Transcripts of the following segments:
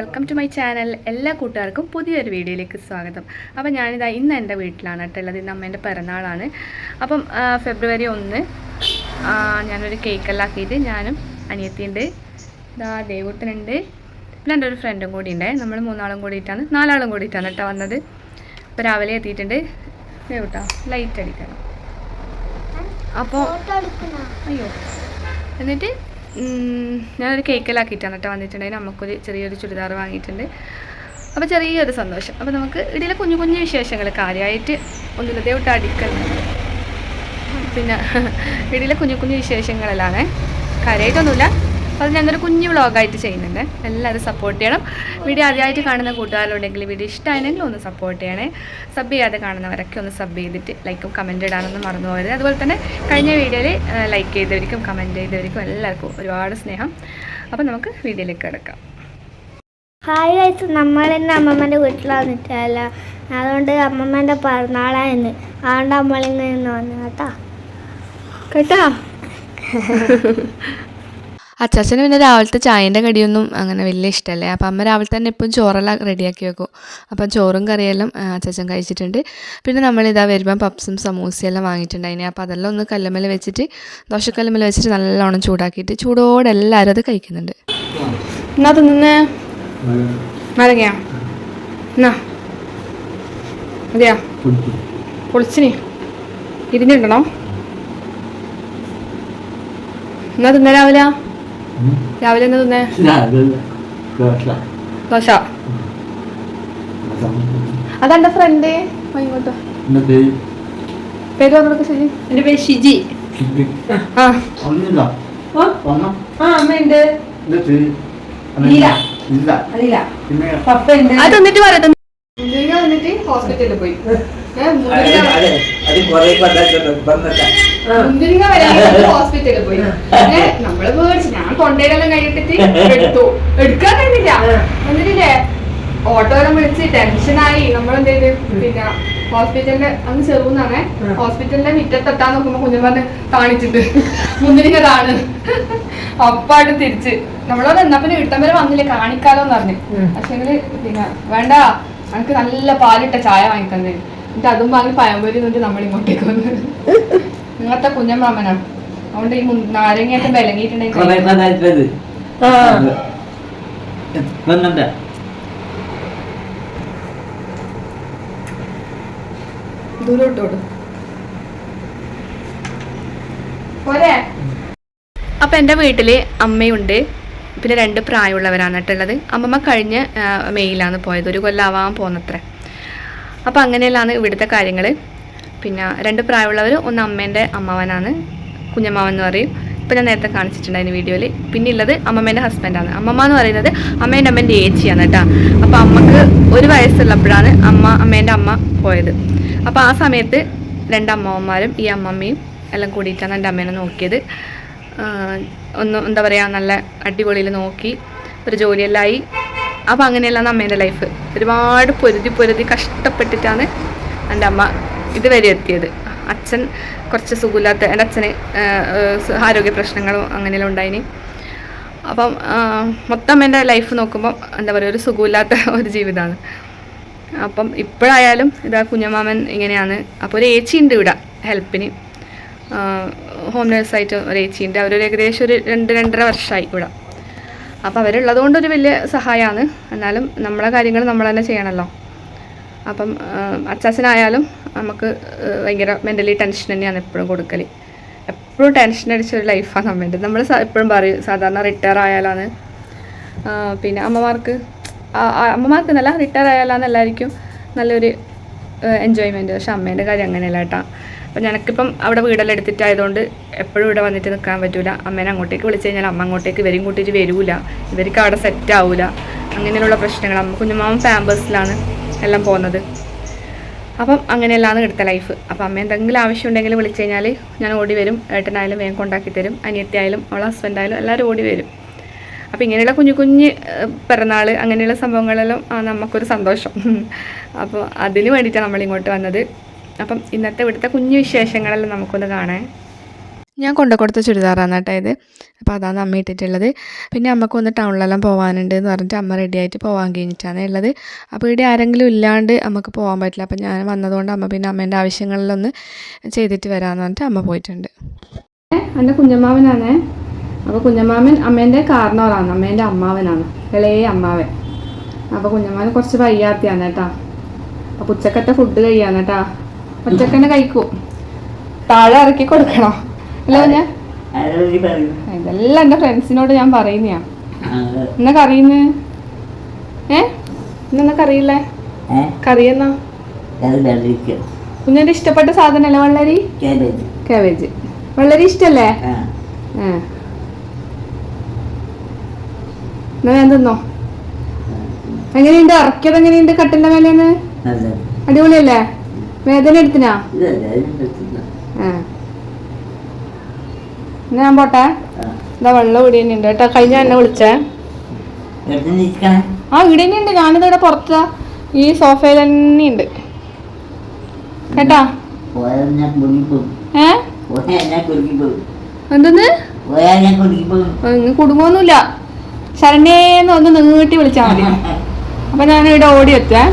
Welcome to my channel. എല്ലാ കൂട്ടുകാർക്കും പുതിയൊരു വീഡിയോയിലേക്ക് സ്വാഗതം. അപ്പോൾ ഞാനിതാ ഇന്ന് എൻ്റെ വീട്ടിലാണ് കേട്ടുള്ളത്. ഇന്ന് അമ്മേൻ്റെ പിറന്നാളാണ്. അപ്പം ഫെബ്രുവരി 1 ഞാനൊരു കേക്കെല്ലാം ആക്കിയിട്ട് ഞാനും അനിയത്തിയുണ്ട്, ഇതാ ദേവൂട്ടനുണ്ട്, പിന്നെ എൻ്റെ ഒരു ഫ്രണ്ടും കൂടി ഉണ്ട്. നമ്മൾ 4 ആളും കൂടിയിട്ടാണ് കേട്ടോ വന്നത്. ഇപ്പോൾ രാവിലെ എത്തിയിട്ടുണ്ട്. ദേവൂട്ടാ ലൈറ്റ് അടിക്കണം. അപ്പോൾ അയ്യോ എന്നിട്ട് ഞാനൊരു കേക്കെല്ലാം ആക്കിയിട്ടാണ് കേട്ടോ വന്നിട്ടുണ്ടെങ്കിൽ നമുക്കൊരു ചെറിയൊരു ചുരിദാർ വാങ്ങിയിട്ടുണ്ട്. അപ്പോൾ ചെറിയൊരു സന്തോഷം. അപ്പോൾ നമുക്ക് ഇടയിലെ കുഞ്ഞു കുഞ്ഞു വിശേഷങ്ങൾ കാര്യമായിട്ട് ഒന്നുമില്ല, ദേവൂട്ട അടിക്കുന്നത് പിന്നെ ഇടയിലെ കുഞ്ഞു കുഞ്ഞു വിശേഷങ്ങളെല്ലാം കാര്യമായിട്ടൊന്നുമില്ല. അപ്പോൾ അത് ഞങ്ങളൊരു കുഞ്ഞു വ്ളോഗായിട്ട് ചെയ്യുന്നുണ്ട്. എല്ലാവരും സപ്പോർട്ട് ചെയ്യണം. വീഡിയോ ആദ്യമായിട്ട് കാണുന്ന കൂട്ടുകാരുണ്ടെങ്കിൽ വീഡിയോ ഇഷ്ടമായെങ്കിൽ ഒന്ന് സപ്പോർട്ട് ചെയ്യണേ. സബ് ചെയ്യാതെ കാണുന്നവരൊക്കെ ഒന്ന് സബ് ചെയ്തിട്ട് ലൈക്കും കമൻറ്റ് ഇടാനൊന്നും മറന്നു പോകരുത്. അതുപോലെ തന്നെ കഴിഞ്ഞ വീഡിയോയിൽ ലൈക്ക് ചെയ്തവർക്കും കമൻറ്റ് ചെയ്തവർക്കും എല്ലാവർക്കും ഒരുപാട് സ്നേഹം. അപ്പോൾ നമുക്ക് വീഡിയോയിലേക്ക് കിടക്കാം. ഹായ് ഗൈസ്, നമ്മളിന്ന് അമ്മമ്മേൻ്റെ വീട്ടിലാണ് നിൽക്കാല്ല. അതുകൊണ്ട് അമ്മമ്മേൻ്റെ പിറന്നാളായിരുന്നു. അതുകൊണ്ട് നമ്മളിന്ന് വന്നു കേട്ടോ. അച്ചാച്ചന് പിന്നെ രാവിലത്തെ ചായൻ്റെ കടിയൊന്നും അങ്ങനെ വലിയ ഇഷ്ടമല്ലേ. അപ്പം അമ്മ രാവിലെ തന്നെ ഇപ്പം ചോറെല്ലാം റെഡിയാക്കി വെക്കും. അപ്പം ചോറും കറിയെല്ലാം അച്ചാച്ചൻ കഴിച്ചിട്ടുണ്ട്. പിന്നെ നമ്മളിതാ വരുമ്പം പപ്സും സമൂസയെല്ലാം വാങ്ങിയിട്ടുണ്ടായിന്. അപ്പോൾ അതെല്ലാം ഒന്ന് കല്ലുമ്മൽ വെച്ചിട്ട് ദോശക്കല്ലുമ്മൽ വെച്ചിട്ട് നല്ലോണം ചൂടാക്കിയിട്ട് ചൂടോടെ എല്ലാവരും അത് കഴിക്കുന്നുണ്ട്. എന്നാ തിന്നേ മരങ്ങയാ എന്നാ അതെയാ പൊളിച്ചിനി ഇരിഞ്ഞിടണോ എന്നാ തിന്നേ രാവിലെ എന്നാ തിന്നേ ദോശ. അതെന്റെ ഫ്രണ്ട് ഇങ്ങോട്ടോ പേര് പറഞ്ഞൊക്കെ ശരി. എന്റെ പേര് ഷിജി. അമ്മയുണ്ട്, അത് തന്നിട്ട് പറയാം. വന്നിട്ട് ഹോസ്പിറ്റലിൽ പോയി മുന്തിരിങ്ങ വരെ ഹോസ്പിറ്റലിൽ പോയി. നമ്മള് മേടിച്ചു, ഞാൻ കൊണ്ടേരെല്ലാം കഴിഞ്ഞിട്ട് എടുക്കാൻ കഴിഞ്ഞില്ല. എന്നിട്ടില്ലേ ഓട്ടോയെല്ലാം വിളിച്ച് ടെൻഷനായി. നമ്മളെന്ത് ചെയ്ത് പിന്നെ ഹോസ്പിറ്റലിന്റെ അങ്ങ് ചെറുന്നാണേ, ഹോസ്പിറ്റലിന്റെ മുറ്റത്തെത്താൻ നോക്കുമ്പോ കുഞ്ഞുമാനെ കാണിച്ചിട്ട് മുന്തിരിങ്ങ താണ്. അപ്പായിട്ട് തിരിച്ച് നമ്മളോട് എന്നാ പിന്നെ ഇട്ടം വരെ വന്നില്ലേ കാണിക്കാലോന്ന് പറഞ്ഞു. പക്ഷെങ്കില് പിന്നെ വേണ്ട, എനിക്ക് നല്ല പാലിട്ട ചായ വാങ്ങിക്കുന്നത്. എന്നിട്ട് അതും വാങ്ങി പഴംപൊരി എന്നിട്ട് നമ്മളിങ്ങോട്ടേക്ക് വന്നത്. ഇങ്ങനത്തെ കുഞ്ഞമ്മാമനാണ്. അതുകൊണ്ട് ഈ നാരങ്ങയൊക്കെ വിലങ്ങിയിട്ടുണ്ടെങ്കിൽ ദൂരോട്ടോട് പോരെ. അപ്പം എൻ്റെ വീട്ടിൽ അമ്മയുണ്ട്, പിന്നെ 2 പ്രായമുള്ളവരാണ് കേട്ടുള്ളത്. അമ്മമ്മ കഴിഞ്ഞ മെയ്യിലാണ് പോയത്, 1 കൊല്ലമാവാൻ പോകുന്നത്ര. അപ്പം അങ്ങനെയെല്ലാം ഇവിടുത്തെ കാര്യങ്ങൾ. പിന്നെ 2 പ്രായമുള്ളവർ, ഒന്ന് അമ്മേൻ്റെ അമ്മാവനാണ്, കുഞ്ഞമ്മാവൻ എന്ന് പറയും. ഇപ്പം ഞാൻ നേരത്തെ കാണിച്ചിട്ടുണ്ടായിരുന്നു വീഡിയോയിൽ. പിന്നെ ഉള്ളത് അമ്മമ്മേൻ്റെ ഹസ്ബൻഡാണ്. അമ്മമ്മ എന്ന് പറയുന്നത് അമ്മേൻ്റെ ഏച്ചിയാണ് കേട്ടോ. അപ്പോൾ അമ്മക്ക് 1 വയസ്സുള്ളപ്പോഴാണ് അമ്മേൻ്റെ അമ്മ പോയത്. അപ്പോൾ ആ സമയത്ത് 2 അമ്മാവന്മാരും ഈ അമ്മമ്മയും എല്ലാം കൂടിയിട്ടാണ് എൻ്റെ അമ്മേനെ നോക്കിയത്. ഒന്ന് എന്താ പറയുക, നല്ല അടിപൊളിയിൽ നോക്കി ഒരു ജോലിയെല്ലാം ആയി. അപ്പോൾ അങ്ങനെയെല്ലാം അമ്മേൻ്റെ ലൈഫ് ഒരുപാട് പൊരുതി കഷ്ടപ്പെട്ടിട്ടാണ് എൻ്റെ അമ്മ ഇതുവരെ എത്തിയത്. അച്ഛൻ കുറച്ച് സുഖമില്ലാത്ത, എൻ്റെ അച്ഛന് ആരോഗ്യ പ്രശ്നങ്ങളും അങ്ങനെയെല്ലാം ഉണ്ടായിന്. അപ്പം മൊത്തം എൻ്റെ ലൈഫ് നോക്കുമ്പോൾ എന്താ പറയുക, ഒരു സുഖമില്ലാത്ത ഒരു ജീവിതമാണ്. അപ്പം ഇപ്പോഴായാലും ഇതാ കുഞ്ഞമാമൻ ഇങ്ങനെയാണ്. അപ്പോൾ ഒരു ഏച്ചി ഉണ്ട് ഇവിടെ ഹെൽപ്പിന്, ഹോം നേഴ്സായിട്ട് ഒരു ഏച്ചിയുണ്ട്. അവരൊരു ഏകദേശം ഒരു 2-2.5 വർഷമായി ഇവിടെ. അപ്പോൾ അവരുള്ളത് കൊണ്ടൊരു വലിയ സഹായമാണ്. എന്നാലും നമ്മളെ കാര്യങ്ങൾ നമ്മൾ തന്നെ ചെയ്യണമല്ലോ. അപ്പം അച്ചാച്ചനായാലും നമുക്ക് ഭയങ്കര മെൻ്റലി ടെൻഷൻ തന്നെയാണ് എപ്പോഴും കൊടുക്കൽ. എപ്പോഴും ടെൻഷൻ അടിച്ചൊരു ലൈഫാണ് നമ്മളുടെ. നമ്മൾ എപ്പോഴും പറയും സാധാരണ റിട്ടയർ ആയാലാണ്, പിന്നെ അമ്മമാർക്ക് എന്നല്ല റിട്ടയർ ആയാലാണ് എല്ലാവർക്കും നല്ലൊരു എൻജോയ്മെൻറ്റ്. പക്ഷെ അമ്മേൻ്റെ കാര്യം അങ്ങനെയല്ല കേട്ടോ. അപ്പോൾ ഞങ്ങൾക്കിപ്പം അവിടെ വീടെല്ലാം എടുത്തിട്ടായതുകൊണ്ട് എപ്പോഴും ഇവിടെ വന്നിട്ട് നിൽക്കാൻ പറ്റില്ല. അമ്മേനെ അങ്ങോട്ടേക്ക് വിളിച്ചു കഴിഞ്ഞാൽ അമ്മ അങ്ങോട്ടേക്ക് ഇവരും കൂട്ടിയിട്ട് വരില്ല, ഇവർക്ക് അവിടെ സെറ്റ് ആവില്ല. അങ്ങനെയുള്ള പ്രശ്നങ്ങൾ. അമ്മ കുഞ്ഞുമാമൻ പാമ്പേഴ്സിലാണ് എല്ലാം പോകുന്നത്. അപ്പം അങ്ങനെയല്ലാന്ന് എടുത്ത ലൈഫ്. അപ്പോൾ അമ്മ എന്തെങ്കിലും ആവശ്യം ഉണ്ടെങ്കിൽ വിളിച്ചു കഴിഞ്ഞാൽ ഞാൻ ഓടി വരും. ഏട്ടനായാലും വേഗം കൊണ്ടാക്കി തരും, അനിയത്തിയായാലും അവളെ ഹസ്ബൻഡായാലും എല്ലാവരും ഓടി വരും. അപ്പോൾ ഇങ്ങനെയുള്ള കുഞ്ഞു കുഞ്ഞ് പിറന്നാൾ അങ്ങനെയുള്ള സംഭവങ്ങളെല്ലാം നമുക്കൊരു സന്തോഷം. അപ്പോൾ അതിന് വേണ്ടിയിട്ടാണ് നമ്മളിങ്ങോട്ട് വന്നത്. അപ്പം ഇന്നത്തെ ഇവിടുത്തെ കുഞ്ഞു വിശേഷങ്ങളെല്ലാം നമുക്കൊന്ന് കാണാൻ. ഞാൻ കൊണ്ടു കൊടുത്ത ചുരിദാറാണ് കേട്ടോ ഇത്. അപ്പോൾ അതാണ് അമ്മ ഇട്ടിട്ടുള്ളത്. പിന്നെ അമ്മക്ക് ഒന്ന് ടൗണിലെല്ലാം പോകാനുണ്ട് എന്ന് പറഞ്ഞിട്ട് അമ്മ റെഡി ആയിട്ട് പോകാൻ കഴിഞ്ഞിട്ടാണ് ഉള്ളത്. അപ്പോൾ ഇവിടെ ആരെങ്കിലും ഇല്ലാണ്ട് നമുക്ക് പോകാൻ പറ്റില്ല. അപ്പോൾ ഞാൻ വന്നതുകൊണ്ട് അമ്മ പിന്നെ അമ്മേൻ്റെ ആവശ്യങ്ങളിലൊന്ന് ചെയ്തിട്ട് വരാമെന്ന് പറഞ്ഞിട്ട് അമ്മ പോയിട്ടുണ്ട്. എൻ്റെ കുഞ്ഞമ്മാവനാണേ. അപ്പോൾ കുഞ്ഞമ്മാവൻ അമ്മേൻ്റെ കാർന്നോറാണ്, അമ്മേൻ്റെ അമ്മാവനാണ്, ഇളയ അമ്മാവൻ. അപ്പോൾ കുഞ്ഞമ്മാവന് കുറച്ച് വയ്യാത്തിയാണ് കേട്ടോ. അപ്പോൾ ഉച്ചക്കത്തെ ഫുഡ് കഴിയാണ് കേട്ടോ. ഉച്ചക്കന്നെ കഴിക്കൂ, താഴെ ഇറക്കി കൊടുക്കണോ അല്ല ഞാൻ ഇതെല്ലാം എൻ്റെ ഫ്രണ്ട്സിനോട് ഞാൻ പറയുന്നയാ. എന്നൊക്കെ അറിയുന്നു ഇന്നൊക്കെ അറിയില്ലേ കറിയെന്നാ? കുഞ്ഞിന്റെ ഇഷ്ടപ്പെട്ട സാധനല്ലേ വെള്ളരി? കാബേജ്. വെള്ളരി ഇഷ്ടല്ലേ? എന്നാ ഞാൻ തിന്നോ. എങ്ങനെയുണ്ട്? ഇറക്കിയത് എങ്ങനെയുണ്ട് കട്ടിലിന്റെ മേലേന്ന്? അടിപൊളിയല്ലേ? വേദന എടുത്തിനാ? ഞാൻ പോട്ടെ. എന്താ വെള്ളം ഇവിടെ തന്നെ ഉണ്ട് കേട്ടോ. കഴിഞ്ഞ എന്നെ വിളിച്ചേ. ആ ഇവിടെ തന്നെ ഉണ്ട്. ഞാനിത് ഇവിടെ പുറത്താ ഈ സോഫയിൽ തന്നെ ഉണ്ട് കേട്ടാ. എന്തെന്ന് കുടുംബമൊന്നുമില്ല. ശരണേന്ന് ഒന്ന് നീട്ടി വിളിച്ചാ മതി. അപ്പൊ ഞാൻ ഇവിടെ ഓടി എത്തേ.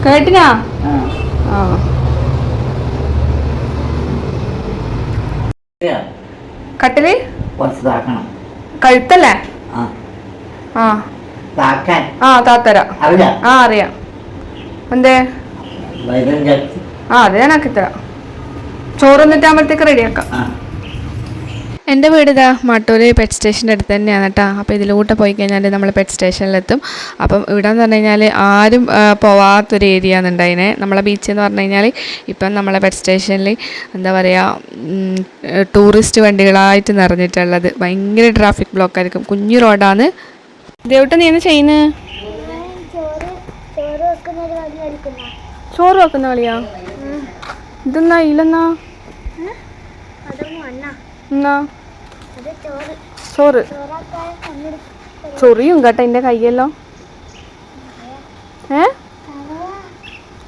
കേട്ടിനാ? ആ കട്ടില് കഴുത്തല്ലേ? ആ താത്തരാ. ആ അറിയാം. എന്തേ? അത് ഞാൻ ആക്കിത്തരാം. ചോറ് എന്നിട്ടാകുമ്പോഴത്തേക്ക് റെഡിയാക്കാം. എൻ്റെ വീട് ഇതാ മാട്ടൂർ പെറ്റ് സ്റ്റേഷൻ്റെ അടുത്ത് തന്നെയാണ് കേട്ടോ. അപ്പോൾ ഇതിലൂടെ പോയി കഴിഞ്ഞാൽ നമ്മൾ പെറ്റ് സ്റ്റേഷനിലെത്തും. അപ്പം ഇവിടെ എന്ന് പറഞ്ഞു കഴിഞ്ഞാൽ ആരും പോവാത്തൊരു ഏരിയ എന്നുണ്ടായിനെ. നമ്മളെ ബീച്ച് എന്ന് പറഞ്ഞു കഴിഞ്ഞാൽ ഇപ്പം നമ്മളെ പെറ്റ് സ്റ്റേഷനിൽ എന്താ പറയുക ടൂറിസ്റ്റ് വണ്ടികളായിട്ട് നിറഞ്ഞിട്ടുള്ളത്. ഭയങ്കര ട്രാഫിക് ബ്ലോക്ക് ആയിരിക്കും. കുഞ്ഞു റോഡാണ്. ദേവട്ട നീ എന്താ ചെയ്യുന്നത്? ചോറ് വെക്കുന്ന കളിയാ? ഇതെന്നാ ഇല്ലെന്നാ എന്നാ ചോറ് ചൊറിയും കേട്ടോ എൻ്റെ കയ്യല്ലോ.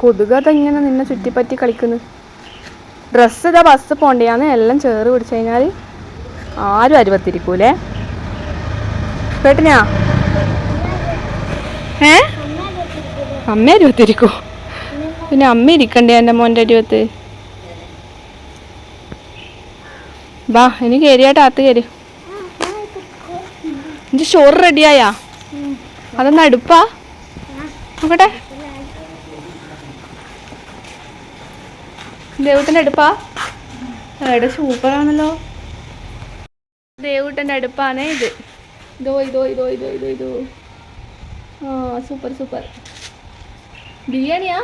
കൊതുകത ഇങ്ങനെ നിന്നെ ചുറ്റിപ്പറ്റി കളിക്കുന്നു. ഡ്രസ്സ് ഇതാ ബസ് പോണ്ടിയാന്ന് എല്ലാം ചേറ് പിടിച്ചു കഴിഞ്ഞാൽ ആരും അരുവത്തിരിക്കൂലേ. കേട്ടിനാ? അമ്മ അരുവത്തിരിക്കൂ. പിന്നെ അമ്മ ഇരിക്കണ്ടേ എൻ്റെ മോൻ്റെ അരുവത്ത്? ബാ ഇനി കയറിയായിട്ട് അകത്ത് കയറി. എൻ്റെ ചോറ് റെഡിയായാ? അതൊന്ന് അടുപ്പാ നോക്കട്ടെ. ദേവൂട്ടൻ്റെ അടുപ്പാ? എവിടെ സൂപ്പറാണല്ലോ. ദേവൂട്ടൻ്റെ അടുപ്പാണേ ഇത്. ഇതോ ആ സൂപ്പർ സൂപ്പർ. ബിരിയാണിയാ?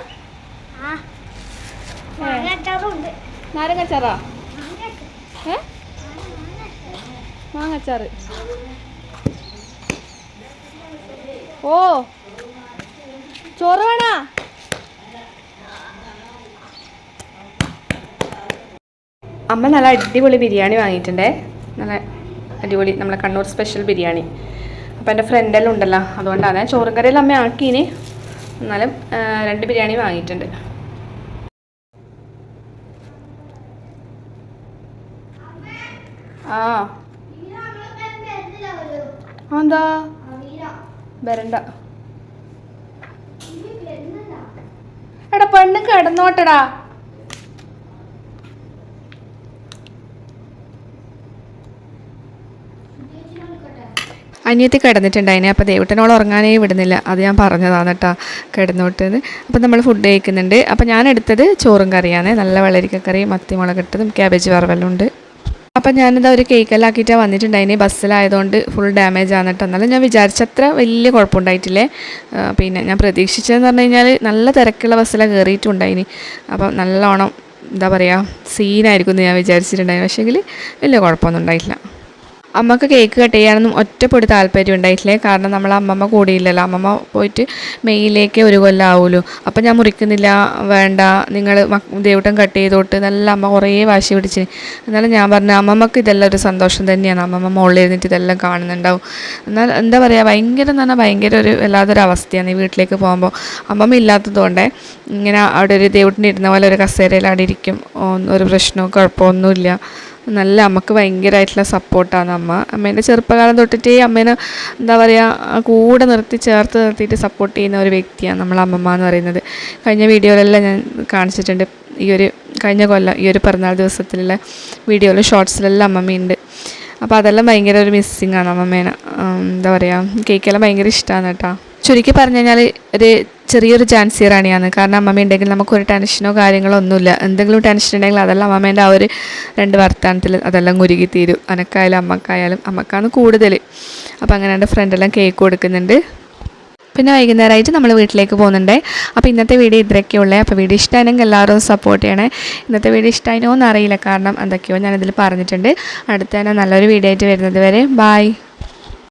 നാരങ്ങച്ചാറാ? മാങ്ങച്ചാറ്. ഓ ചോറ് വേണാ? അമ്മ നല്ല അടിപൊളി ബിരിയാണി വാങ്ങിയിട്ടുണ്ടേ. നല്ല അടിപൊളി നമ്മളെ കണ്ണൂർ സ്പെഷ്യൽ ബിരിയാണി. അപ്പം എൻ്റെ ഫ്രണ്ടെല്ലാം ഉണ്ടല്ലോ, അതുകൊണ്ടാണ്. ചോറും കറിയെല്ലാം അമ്മ ആക്കീന്. എന്നാലും 2 ബിരിയാണി വാങ്ങിയിട്ടുണ്ട്. ആ എന്താ വരണ്ട. എടാ പെണ്ണ് കിടന്നോട്ടടാ. അനിയത്തി കിടന്നിട്ടുണ്ടായിനെ. അപ്പോൾ ദേവട്ടനോട് ഉറങ്ങാനേ വിടുന്നില്ല. അത് ഞാൻ പറഞ്ഞതാണ് കേട്ടോ, കിടന്നോട്ടെന്ന്. അപ്പം നമ്മൾ ഫുഡ് കഴിക്കുന്നുണ്ട്. അപ്പം ഞാൻ എടുത്തത് ചോറും കറിയാണ്. നല്ല വെള്ളരിക്കക്കറി, മത്തിമുളകിട്ടതും ക്യാബേജ് വറവെല്ലാം ഉണ്ട്. അപ്പം ഞാനിതാ ഒരു കേക്കെല്ലാം ആക്കിയിട്ടാണ് വന്നിട്ടുണ്ടായിന്. ബസ്സിലായതുകൊണ്ട് ഫുൾ ഡാമേജ് ആണ് കേട്ടോ. എന്നാലും ഞാൻ വിചാരിച്ചത്ര വലിയ കുഴപ്പമുണ്ടായിട്ടില്ലേ. പിന്നെ ഞാൻ പ്രതീക്ഷിച്ചതെന്ന് പറഞ്ഞു കഴിഞ്ഞാൽ നല്ല തിരക്കുള്ള ബസ്സിലാണ് കയറിയിട്ടുണ്ടായിന്. അപ്പം നല്ലോണം എന്താ പറയുക സീനായിരിക്കും എന്ന് ഞാൻ വിചാരിച്ചിട്ടുണ്ടായിരുന്നു. പക്ഷേങ്കിൽ വലിയ കുഴപ്പമൊന്നും ഉണ്ടായിട്ടില്ല. അമ്മക്ക് കേക്ക് കട്ട് ചെയ്യാനൊന്നും ഒറ്റപ്പൊടി താല്പര്യം ഉണ്ടായിട്ടില്ലേ. കാരണം നമ്മൾ അമ്മമ്മ കൂടിയില്ലല്ലോ. അമ്മമ്മ പോയിട്ട് മെയ്യിലേക്ക് 1 കൊല്ലം ആവുമല്ലോ. അപ്പം ഞാൻ മുറിക്കുന്നില്ല, വേണ്ട, നിങ്ങൾ ദേവട്ടം കട്ട് ചെയ്തോട്ട് നല്ല അമ്മ കുറേ വാശി പിടിച്ച്. എന്നാലും ഞാൻ പറഞ്ഞു അമ്മമ്മക്ക് ഇതെല്ലാം ഒരു സന്തോഷം തന്നെയാണ്. അമ്മമ്മ മുകളിൽ ഇരുന്നിട്ട് ഇതെല്ലാം കാണുന്നുണ്ടാവും. എന്നാൽ എന്താ പറയുക ഭയങ്കര എന്ന് പറഞ്ഞാൽ ഭയങ്കര ഒരു വല്ലാത്തൊരു അവസ്ഥയാണ് ഈ വീട്ടിലേക്ക് പോകുമ്പോൾ. അമ്മമ്മ ഇല്ലാത്തതുകൊണ്ട് ഇങ്ങനെ അവിടെ ഒരു ദേവട്ടിന് ഇരുന്ന പോലെ ഒരു കസേരയിൽ അവിടെ ഇരിക്കും. ഒരു പ്രശ്നവും കുഴപ്പമൊന്നുമില്ല. നല്ല അമ്മക്ക് ഭയങ്കരമായിട്ടുള്ള സപ്പോർട്ടാണ് അമ്മേൻ്റെ ചെറുപ്പകാലം തൊട്ടിട്ടേ അമ്മേനെ എന്താ പറയുക കൂടെ ചേർത്ത് നിർത്തിയിട്ട് സപ്പോർട്ട് ചെയ്യുന്ന ഒരു വ്യക്തിയാണ് നമ്മളെ അമ്മമ്മ എന്ന് പറയുന്നത്. കഴിഞ്ഞ വീഡിയോയിലെല്ലാം ഞാൻ കാണിച്ചിട്ടുണ്ട്. കഴിഞ്ഞ കൊല്ലം ഈ ഒരു പിറന്നാൾ ദിവസത്തിലുള്ള വീഡിയോയിലും ഷോർട്സിലെല്ലാം അമ്മമ്മയുണ്ട്. അപ്പോൾ അതെല്ലാം ഭയങ്കര ഒരു മിസ്സിങ് ആണ് അമ്മമ്മേനെ. എന്താ പറയുക, കേക്കെല്ലാം ഭയങ്കര ഇഷ്ടമാണ് കേട്ടോ. ചുരുക്കി പറഞ്ഞു കഴിഞ്ഞാൽ ഒരു ചെറിയൊരു ചാൻസ് റാണിയാണ്. കാരണം അമ്മമ്മ ഉണ്ടെങ്കിൽ നമുക്കൊരു ടെൻഷനോ കാര്യങ്ങളോ ഒന്നുമില്ല. എന്തെങ്കിലും ടെൻഷൻ ഉണ്ടെങ്കിൽ അതെല്ലാം അമ്മമ്മേൻ്റെ ആ ഒരു 2 വർത്തമാനത്തിൽ അതെല്ലാം ഉരുകി തീരും. അനക്കായാലും അമ്മക്കായാലും അമ്മക്കാണ് കൂടുതൽ. അപ്പോൾ അങ്ങനെ എൻ്റെ ഫ്രണ്ടെല്ലാം കേക്ക് കൊടുക്കുന്നുണ്ട്. പിന്നെ വൈകുന്നേരമായിട്ട് നമ്മൾ വീട്ടിലേക്ക് പോകുന്നുണ്ട്. അപ്പോൾ ഇന്നത്തെ വീഡിയോ ഇത്രയൊക്കെയുള്ളേ. അപ്പോൾ വീഡിയോ ഇഷ്ടമാണെങ്കിൽ എല്ലാവരും സപ്പോർട്ട് ചെയ്യണേ. ഇന്നത്തെ വീഡിയോ ഇഷ്ടമായിനോ എന്നറിയില്ല, കാരണം എന്തൊക്കെയോ ഞാനിതിൽ പറഞ്ഞിട്ടുണ്ട്. അടുത്ത തന്നെ നല്ലൊരു വീഡിയോ ആയിട്ട് വരുന്നത് വരെ ബായ്.